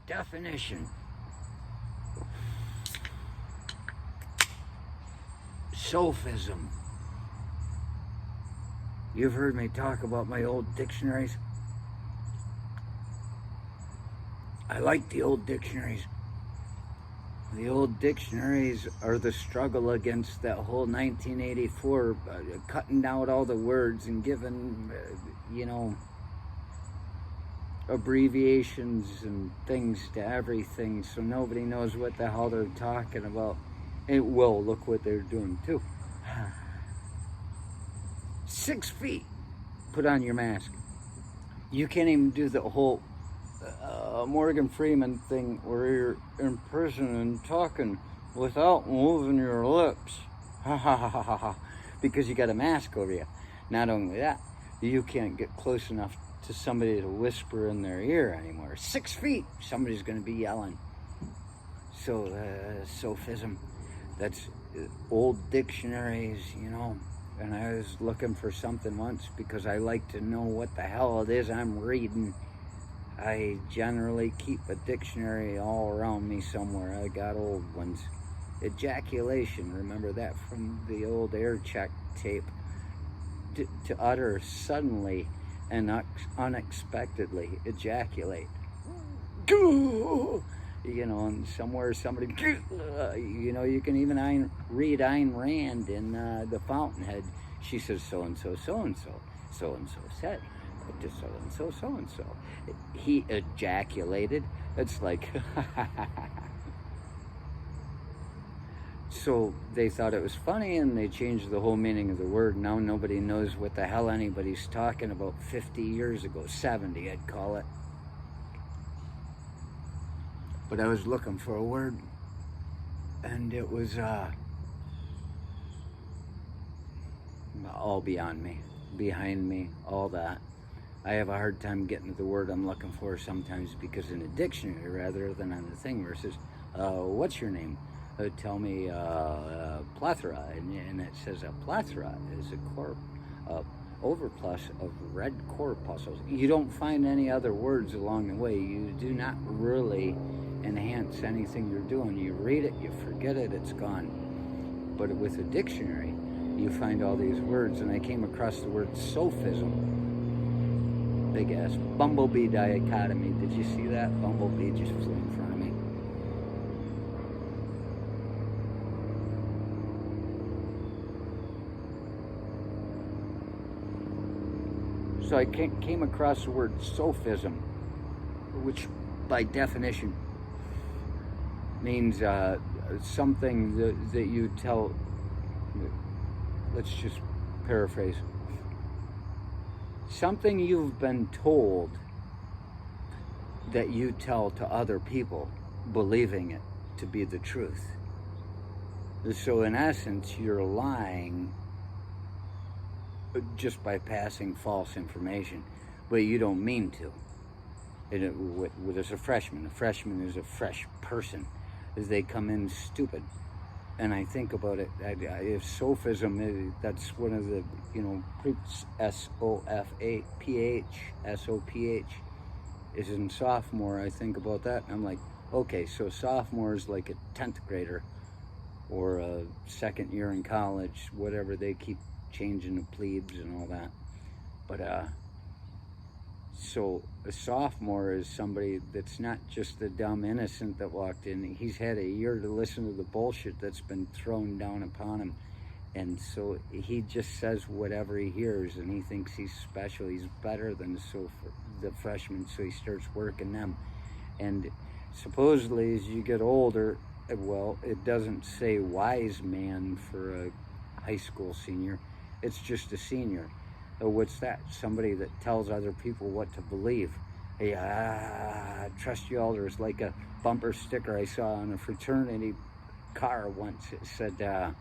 Definition. Sophism. You've heard me talk about my old dictionaries. I like the old dictionaries. The old dictionaries are the struggle against that whole 1984 cutting out all the words and giving, abbreviations and things to everything, so nobody knows what the hell they're talking about. And well, look what they're doing too. 6 feet. Put on your mask. You can't even do the whole Morgan Freeman thing where you're in prison and talking without moving your lips. Ha ha ha ha ha. Because you got a mask over you. Not only that, you can't get close enough to somebody to whisper in their ear anymore. 6 feet, somebody's going to be yelling. So, sophism, that's old dictionaries, and I was looking for something once because I like to know what the hell it is I'm reading. I generally keep a dictionary all around me somewhere. I got old ones. Ejaculation, remember that from the old air check tape? To utter suddenly and unexpectedly ejaculate. And somewhere somebody, you can even read Ayn Rand in The Fountainhead. She says so-and-so, so-and-so, so-and-so said to so-and-so, so-and-so. He ejaculated. It's like, so they thought it was funny and they changed the whole meaning of the word. Now nobody knows what the hell anybody's talking about 50 years ago, 70 I'd call it. But I was looking for a word, and it was all beyond me, behind me, all that. I have a hard time getting to the word I'm looking for sometimes because in a dictionary rather than on the thing where it says, what's your name? Tell me plethora, and it says a plethora is a overplus of red corpuscles. You don't find any other words along the way. You do not really enhance anything you're doing. You read it, you forget it, it's gone. But with a dictionary, you find all these words, and I came across the word sophism. Big ass bumblebee dichotomy. Did you see that? Bumblebee just flew in front of me. So I came across the word sophism, which by definition means something that you tell. Let's just paraphrase. Something you've been told that you tell to other people, believing it to be the truth. So in essence, you're lying just by passing false information, but you don't mean to. As a freshman is a fresh person, as they come in stupid. And I think about it, if sophism, that's one of the, SOPH is in sophomore. I think about that, and I'm like, okay, so sophomore is like a 10th grader or a second year in college, whatever. They keep changing the plebes and all that. But so a sophomore is somebody that's not just the dumb innocent that walked in. He's had a year to listen to the bullshit that's been thrown down upon him. And so he just says whatever he hears, and he thinks he's special. He's better than the freshmen, so he starts working them. And supposedly as you get older, well, it doesn't say wise man for a high school senior. It's just a senior. What's that? Somebody that tells other people what to believe. Hey, trust you all. There's like a bumper sticker I saw on a fraternity car once. It said,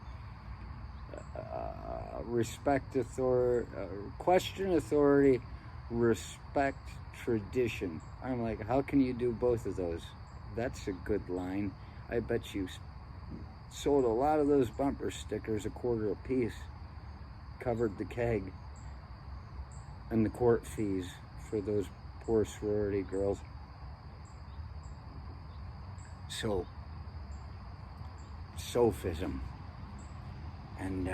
respect authority, question authority, respect tradition. I'm like, how can you do both of those? That's a good line. I bet you sold a lot of those bumper stickers, $0.25 a piece, covered the keg and the court fees for those poor sorority girls. sophism. And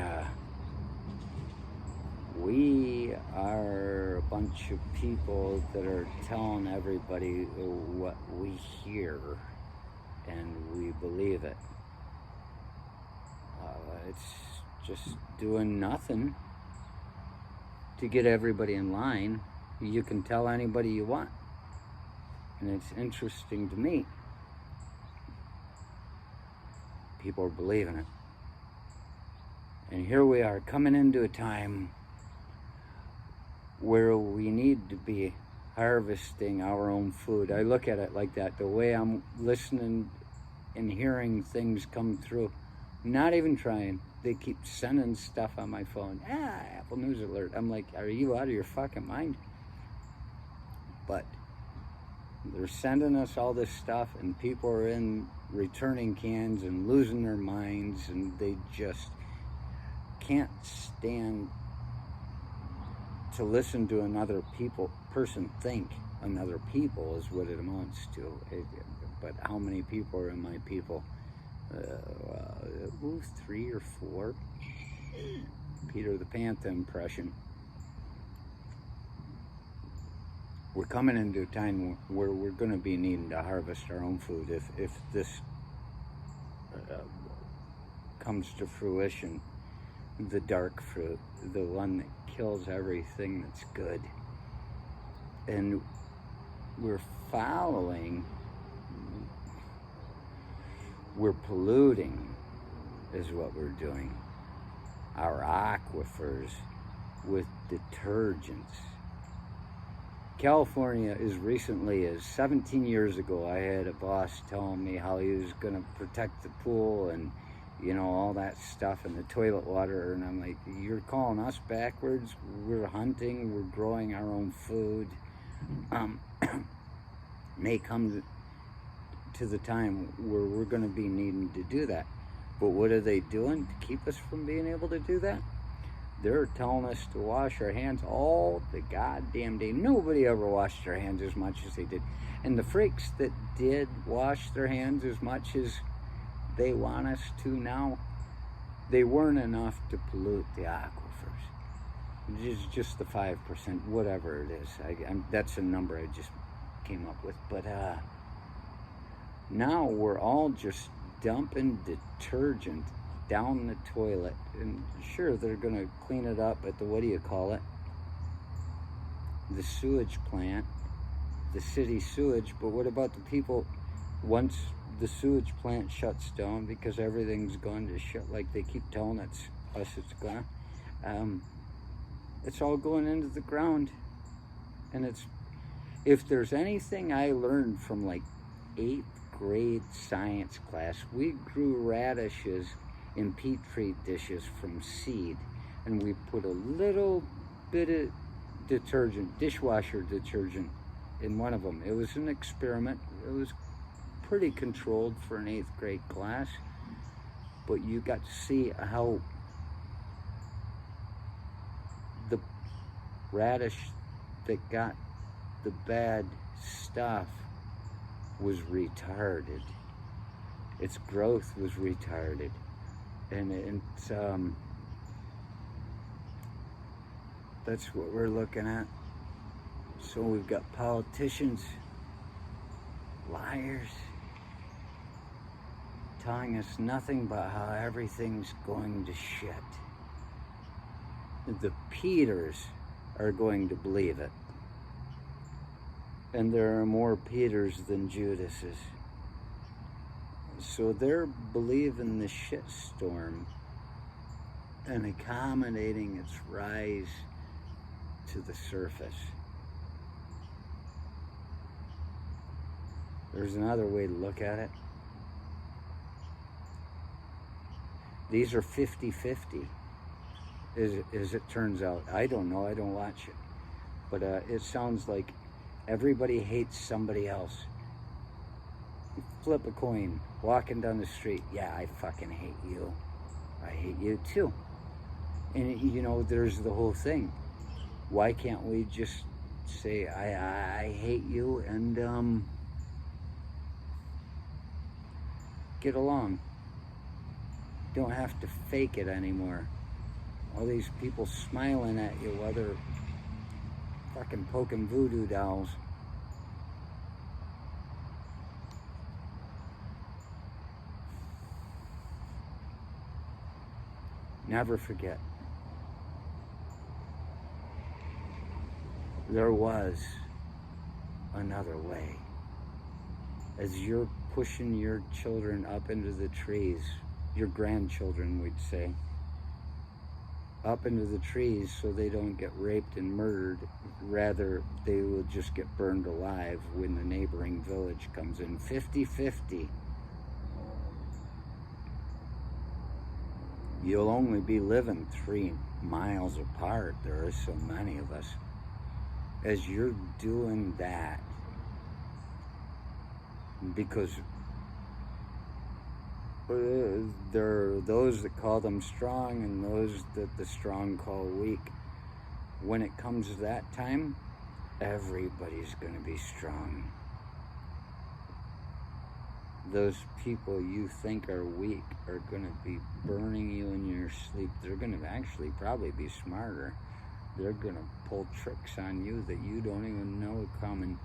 we are a bunch of people that are telling everybody what we hear, and we believe it. It's just doing nothing to get everybody in line. You can tell anybody you want. And it's interesting to me. People are believing it. And here we are coming into a time where we need to be harvesting our own food. I look at it like that. The way I'm listening and hearing things come through. Not even trying. They keep sending stuff on my phone. Apple News Alert. I'm like, are you out of your fucking mind? But they're sending us all this stuff, and people are in returning cans and losing their minds, and they just can't stand to listen to another person think. Another people is what it amounts to. But how many people are in my people? 3 or 4. Peter the Panther impression. We're coming into a time where we're going to be needing to harvest our own food if this comes to fruition. The dark fruit, the one that kills everything that's good. And we're polluting is what we're doing. Our aquifers with detergents. California, as recently as 17 years ago, I had a boss telling me how he was going to protect the pool and, you know, all that stuff and the toilet water. And I'm like, you're calling us backwards? We're hunting, we're growing our own food. May come to the time where we're going to be needing to do that. But what are they doing to keep us from being able to do that? They're telling us to wash our hands all the goddamn day. Nobody ever washed their hands as much as they did. And the freaks that did wash their hands as much as they want us to now, they weren't enough to pollute the aquifers. It's just the 5%, whatever it is. That's a number I just came up with. But now we're all just dumping detergent down the toilet, and sure, they're going to clean it up at the, what do you call it, the sewage plant, the city sewage. But what about the people once the sewage plant shuts down, because everything's going to shit like they keep telling us it's gonna, it's all going into the ground. And it's, if there's anything I learned from like 8th grade science class, we grew radishes in petri dishes from seed, and we put a little bit of detergent, dishwasher detergent, in one of them. It was an experiment. It was pretty controlled for an 8th grade class, but you got to see how the radish that got the bad stuff was retarded. Its growth was retarded. And it's, that's what we're looking at. So we've got politicians, liars, telling us nothing but how everything's going to shit. The Peters are going to believe it. And there are more Peters than Judases. So they're believing the shitstorm and accommodating its rise to the surface. There's another way to look at it. These are 50-50, as it turns out. I don't know, I don't watch it. But it sounds like everybody hates somebody else. Flip a coin, walking down the street. Yeah, I fucking hate you. I hate you too. And you know, there's the whole thing. Why can't we just say, I hate you, and get along. Don't have to fake it anymore. All these people smiling at you while they're fucking poking voodoo dolls. Never forget. There was another way. As you're pushing your children up into the trees, your grandchildren, we'd say, up into the trees so they don't get raped and murdered. Rather, they will just get burned alive when the neighboring village comes in. 50-50. You'll only be living 3 miles apart. There are so many of us. As you're doing that, because there are those that call them strong and those that the strong call weak. When it comes to that time, everybody's going to be strong. Those people you think are weak are going to be burning you in your sleep. They're going to actually probably be smarter. They're going to pull tricks on you that you don't even know are coming.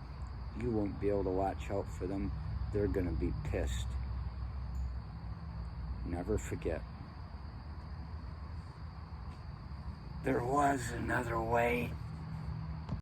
You won't be able to watch out for them. They're going to be pissed. Never forget. There was another way.